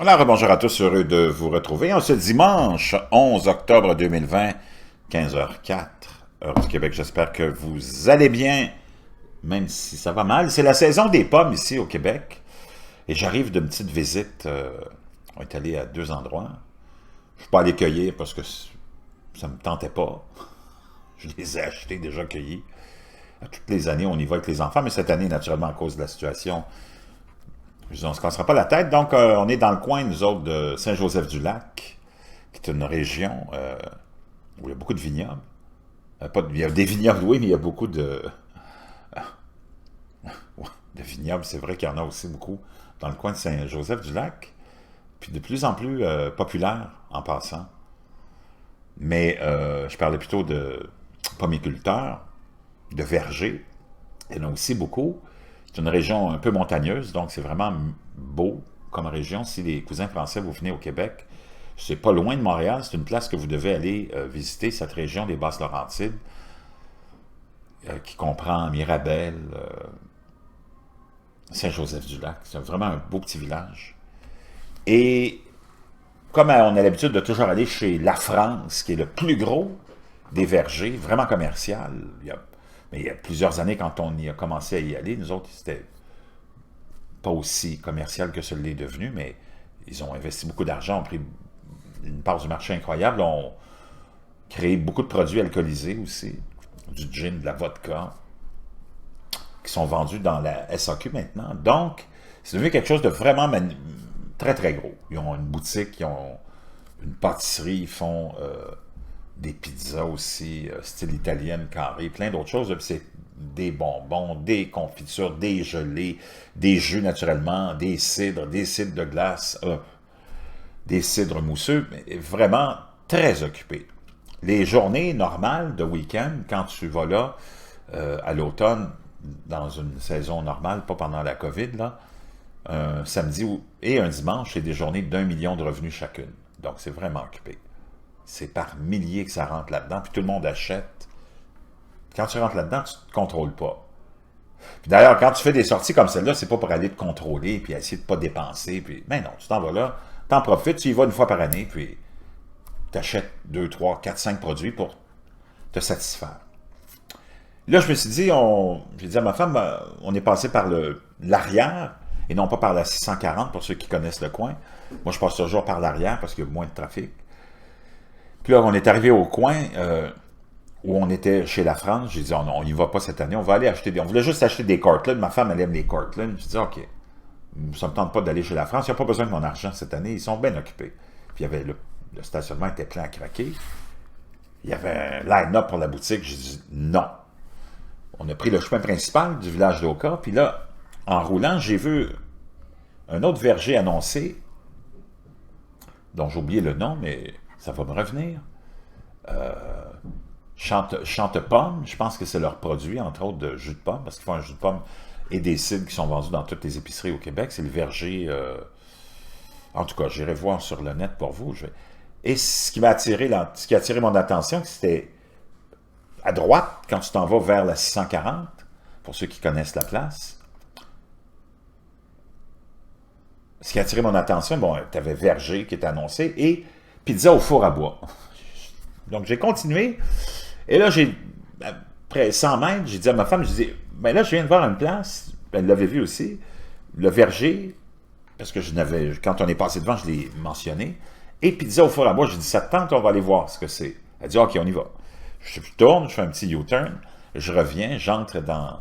Alors, bonjour à tous, heureux de vous retrouver en ce dimanche 11 octobre 2020, 15h04, heure du Québec. J'espère que vous allez bien, même si ça va mal. C'est la saison des pommes ici au Québec. Et j'arrive d'une petite visite. On est allé à deux endroits. Je ne suis pas allé cueillir parce que ça ne me tentait pas. Je les ai achetés, déjà cueillis. À toutes les années, on y va avec les enfants, mais cette année, naturellement, à cause de la situation, on ne se cassera pas la tête. Donc, on est dans le coin, nous autres, de Saint-Joseph-du-Lac, qui est une région où il y a beaucoup de vignobles. Il y a des vignobles, oui, mais il y a beaucoup de vignobles. C'est vrai qu'il y en a aussi beaucoup dans le coin de Saint-Joseph-du-Lac. Puis de plus en plus populaire, en passant. Mais je parlais plutôt de pommiculteurs, de vergers. Il y en a aussi beaucoup. C'est une région un peu montagneuse, donc c'est vraiment beau comme région. Si les cousins français, vous venez au Québec, c'est pas loin de Montréal, c'est une place que vous devez aller visiter, cette région des Basses-Laurentides, qui comprend Mirabel, Saint-Joseph-du-Lac. C'est vraiment un beau petit village. Et comme on a l'habitude de toujours aller chez La France, qui est le plus gros des vergers, vraiment commercial, mais il y a plusieurs années, quand on y a commencé à y aller, nous autres, c'était pas aussi commercial que ce l'est devenu, mais ils ont investi beaucoup d'argent, ont pris une part du marché incroyable, ont créé beaucoup de produits alcoolisés aussi, du gin, de la vodka, qui sont vendus dans la SAQ maintenant. Donc, c'est devenu quelque chose de vraiment très, très gros. Ils ont une boutique, ils ont une pâtisserie, ils font des pizzas aussi, style italienne, carré, plein d'autres choses. C'est des bonbons, des confitures, des gelées, des jus naturellement, des cidres de glace, des cidres mousseux, mais vraiment très occupé. Les journées normales de week-end, quand tu vas là, à l'automne, dans une saison normale, pas pendant la COVID, là, un samedi et un dimanche, c'est des journées d'1 million de revenus chacune. Donc, c'est vraiment occupé. C'est par milliers que ça rentre là-dedans, puis tout le monde achète. Quand tu rentres là-dedans, tu ne te contrôles pas. Puis d'ailleurs, quand tu fais des sorties comme celle-là, c'est pas pour aller te contrôler, puis essayer de ne pas dépenser, puis... Mais non, tu t'en vas là, t'en profites, tu y vas une fois par année, puis tu achètes 2, 3, 4, 5 produits pour te satisfaire. Là, je me suis dit, j'ai dit à ma femme, on est passé par l'arrière, et non pas par la 640, pour ceux qui connaissent le coin. Moi, je passe toujours par l'arrière, parce qu'il y a moins de trafic. Puis là, on est arrivé au coin où on était chez La France. J'ai dit, on n'y va pas cette année, on va aller acheter on voulait juste acheter des Cortland. Ma femme, elle aime les Cortland. Je dit, OK, ça ne me tente pas d'aller chez La France. Il n'y a pas besoin de mon argent cette année, ils sont bien occupés. Puis il y avait le stationnement était plein à craquer. Il y avait un line-up pour la boutique. J'ai dit, non. On a pris le chemin principal du village d'Oka. Puis là, en roulant, j'ai vu un autre verger annoncé, dont j'ai oublié le nom, mais ça va me revenir. Chante pomme, je pense que c'est leur produit, entre autres, de jus de pomme, parce qu'ils font un jus de pomme et des cidres qui sont vendus dans toutes les épiceries au Québec. C'est le verger... en tout cas, j'irai voir sur le net pour vous. Et ce qui a attiré mon attention, c'était à droite, quand tu t'en vas vers la 640, pour ceux qui connaissent la place. Ce qui a attiré mon attention, bon, tu avais verger qui était annoncé et pizza au four à bois. Donc, j'ai continué. Et là, après 100 mètres, j'ai dit à ma femme, je dis, ben là, je viens de voir une place, elle l'avait vu aussi, le verger, parce que quand on est passé devant, je l'ai mentionné, et pizza au four à bois, j'ai dit, ça te tente, on va aller voir ce que c'est. Elle dit, OK, on y va. Je tourne, je fais un petit U-turn, je reviens, j'entre dans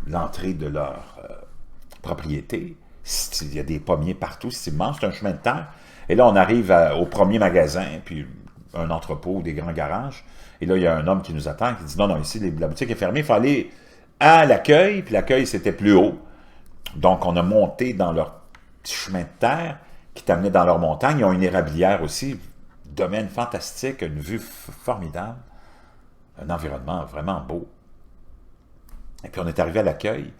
l'entrée de leur propriété. Il y a des pommiers partout, c'est immense, c'est un chemin de terre. Et là, on arrive au premier magasin, puis un entrepôt, des grands garages. Et là, il y a un homme qui nous attend, qui dit, non, non, ici, la boutique est fermée, il faut aller à l'accueil, puis l'accueil, c'était plus haut. Donc, on a monté dans leur petit chemin de terre qui t'amenait dans leur montagne. Ils ont une érablière aussi, domaine fantastique, une vue formidable, un environnement vraiment beau. Et puis, on est arrivé à l'accueil,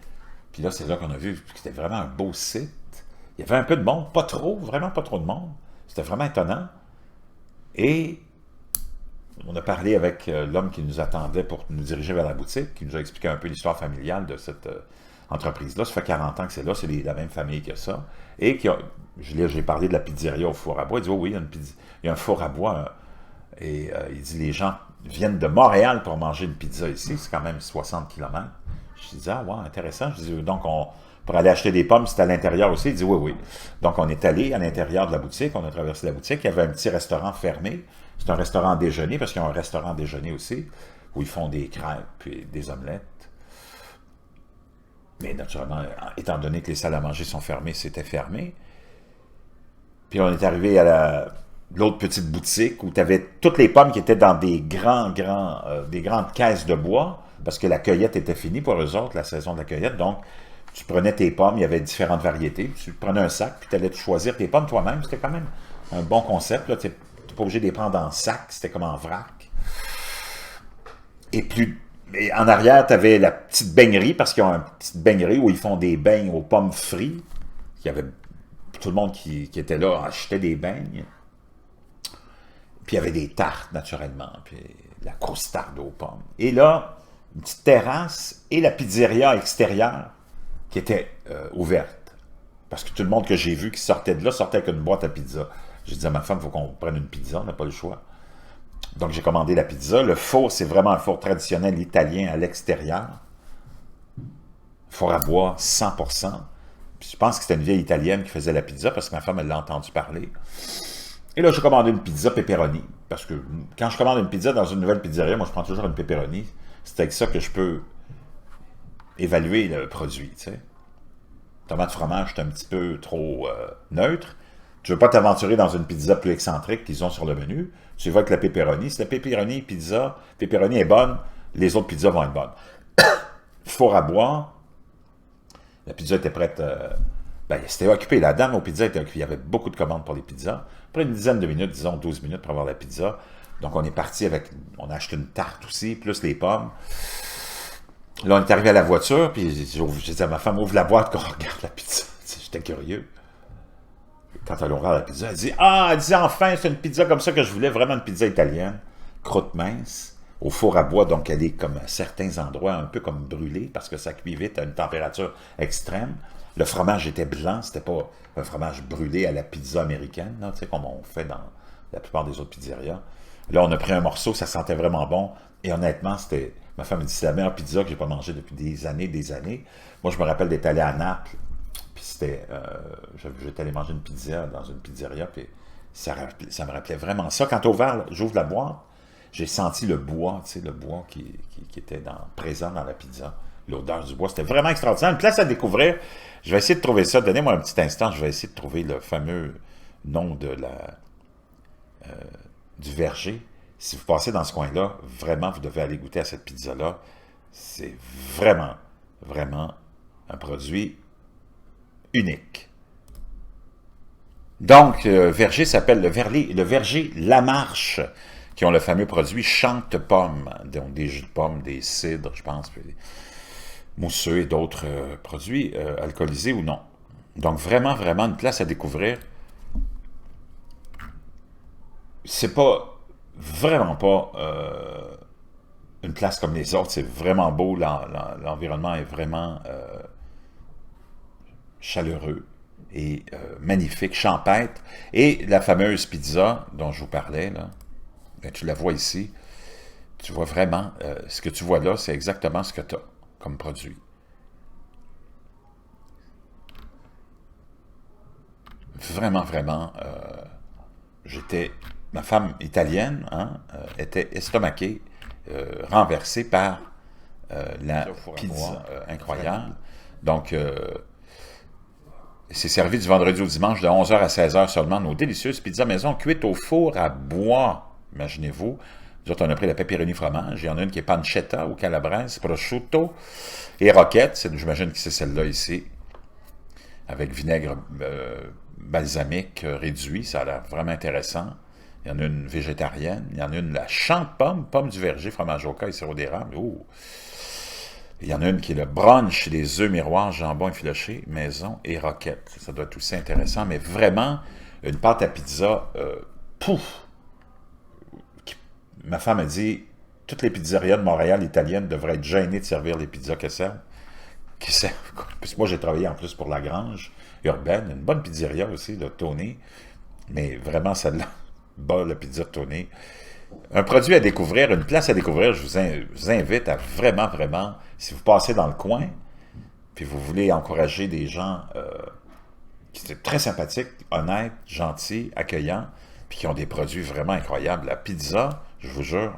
puis là, c'est là qu'on a vu que c'était vraiment un beau site. Il y avait un peu de monde, pas trop, vraiment pas trop de monde. C'était vraiment étonnant. Et on a parlé avec l'homme qui nous attendait pour nous diriger vers la boutique, qui nous a expliqué un peu l'histoire familiale de cet entreprise-là. Ça fait 40 ans que c'est là, c'est la même famille que ça. Et j'ai parlé de la pizzeria au four à bois. Il dit, oh, oui, il y a un four à bois. Il dit, les gens viennent de Montréal pour manger une pizza ici. C'est quand même 60 km. Je dis, ah, ouais, intéressant. Je dis, donc, pour aller acheter des pommes, c'était à l'intérieur aussi. Il dit, oui, oui. Donc, on est allé à l'intérieur de la boutique. On a traversé la boutique. Il y avait un petit restaurant fermé. C'est un restaurant déjeuner, parce qu'ils ont un restaurant déjeuner aussi, où ils font des crêpes et des omelettes. Mais naturellement, étant donné que les salles à manger sont fermées, c'était fermé. Puis on est arrivé à l'autre petite boutique où tu avais toutes les pommes qui étaient dans des grandes caisses de bois, parce que la cueillette était finie pour eux autres, la saison de la cueillette. Donc, tu prenais tes pommes, il y avait différentes variétés. Tu prenais un sac, puis tu allais choisir tes pommes toi-même. C'était quand même un bon concept. Tu n'es pas obligé de les prendre en sac, c'était comme en vrac. Et en arrière, tu avais la petite baignerie, parce qu'ils ont une petite baignerie où ils font des beignes aux pommes frites. Il y avait tout le monde qui était là achetait des beignes. Puis il y avait des tartes, naturellement, puis la croustarde aux pommes. Et là, une petite terrasse et la pizzeria extérieure qui était ouverte. Parce que tout le monde que j'ai vu qui sortait de là sortait avec une boîte à pizza. J'ai dit à ma femme, il faut qu'on prenne une pizza, on n'a pas le choix. Donc, j'ai commandé la pizza. Le four, c'est vraiment un four traditionnel italien à l'extérieur. Four à bois, 100%. Puis je pense que c'était une vieille italienne qui faisait la pizza, parce que ma femme, elle l'a entendu parler. Et là, j'ai commandé une pizza pepperoni. Parce que quand je commande une pizza dans une nouvelle pizzeria, moi, je prends toujours une pepperoni. C'est avec ça que je peux évaluer le produit, tu sais. Tomate fromage, c'est un petit peu trop neutre. Tu ne veux pas t'aventurer dans une pizza plus excentrique qu'ils ont sur le menu. Tu vas avec la pepperoni. Si la pepperoni est bonne, les autres pizzas vont être bonnes. Four à bois. La pizza était prête. C'était occupé. La dame aux pizzas était occupée. Il y avait beaucoup de commandes pour les pizzas. Après une dizaine de minutes, disons 12 minutes pour avoir la pizza. Donc, on est parti avec. On a acheté une tarte aussi, plus les pommes. Là, on est arrivé à la voiture, puis j'ai dit à ma femme, ouvre la boîte qu'on regarde la pizza. J'étais curieux. Quand elle a ouvert la pizza, elle dit, enfin, c'est une pizza comme ça que je voulais, vraiment une pizza italienne, croûte mince, au four à bois, donc elle est comme à certains endroits un peu comme brûlée, parce que ça cuit vite à une température extrême. Le fromage était blanc, c'était pas un fromage brûlé à la pizza américaine, là, comme on fait dans la plupart des autres pizzerias. Là, on a pris un morceau, ça sentait vraiment bon, et honnêtement, ma femme me dit, c'est la meilleure pizza que j'ai pas mangée depuis des années. Moi, je me rappelle d'être allé à Naples, puis j'étais allé manger une pizza dans une pizzeria, puis ça me rappelait vraiment ça. Quand j'ouvre la boîte, j'ai senti le bois, tu sais, le bois qui était présent dans la pizza. L'odeur du bois, c'était vraiment extraordinaire. Une place à découvrir. Je vais essayer de trouver ça. Donnez-moi un petit instant, je vais essayer de trouver le fameux nom du verger. Si vous passez dans ce coin-là, vraiment, vous devez aller goûter à cette pizza-là. C'est vraiment, vraiment un produit unique. Donc, verger s'appelle le verger Lamarche, qui ont le fameux produit Chante-Pomme, donc des jus de pommes, des cidres, je pense, puis mousseux et d'autres produits alcoolisés ou non. Donc, vraiment, vraiment une place à découvrir. C'est vraiment pas une place comme les autres. C'est vraiment beau. L'environnement est vraiment chaleureux et magnifique, champêtre. Et la fameuse pizza dont je vous parlais, là, tu la vois ici. Tu vois vraiment, ce que tu vois là, c'est exactement ce que tu as comme produit. Vraiment, vraiment, ma femme italienne était estomaquée, renversée par la pizza incroyable. Donc, c'est servi du vendredi au dimanche de 11h à 16h seulement. Nos délicieuses pizzas maison cuites au four à bois. Imaginez-vous. Nous autres, on a pris la pepperoni fromage. Il y en a une qui est pancetta ou calabrese, prosciutto et roquette. J'imagine que c'est celle-là ici. Avec vinaigre balsamique réduit. Ça a l'air vraiment intéressant. Il y en a une végétarienne. Il y en a une, la chante-pomme, pomme du verger, fromage au et sirop d'érable. Ouh! Il y en a une qui est le brunch, les œufs miroirs, jambon effiloché, maison et roquette. Ça doit être aussi intéressant, mais vraiment, une pâte à pizza, pouf! Ma femme a dit, toutes les pizzerias de Montréal italiennes devraient être gênées de servir les pizzas qu'elles servent. qui sert. Puis moi, j'ai travaillé en plus pour la Grange urbaine, une bonne pizzeria aussi, de Tony, mais vraiment celle-là, bas la pizza de Tony. Un produit à découvrir, une place à découvrir, je vous invite à vraiment, vraiment, si vous passez dans le coin, puis vous voulez encourager des gens qui sont très sympathiques, honnêtes, gentils, accueillants, puis qui ont des produits vraiment incroyables. La pizza, je vous jure,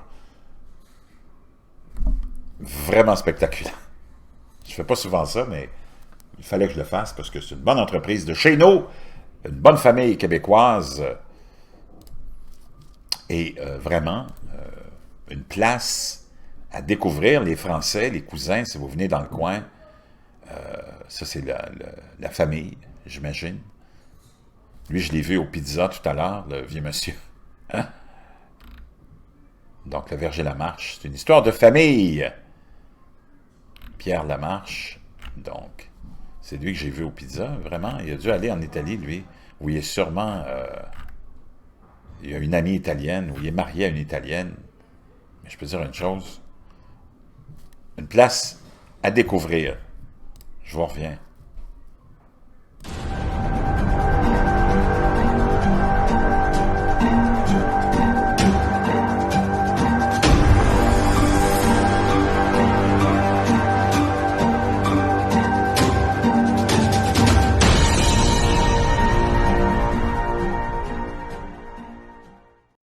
vraiment spectaculaire. Je fais pas souvent ça, mais il fallait que je le fasse parce que c'est une bonne entreprise de chez nous, une bonne famille québécoise et vraiment une place à découvrir. Les Français, les cousins, si vous venez dans le coin, ça c'est la famille, j'imagine. Lui, je l'ai vu au pizza tout à l'heure, le vieux monsieur. Hein? Donc, le Verger Lamarche, c'est une histoire de famille. Pierre Lamarche, donc, c'est lui que j'ai vu au pizza, vraiment. Il a dû aller en Italie, lui, où il est sûrement... il a une amie italienne, où il est marié à une Italienne. Mais je peux dire une chose, une place à découvrir. Je vous reviens.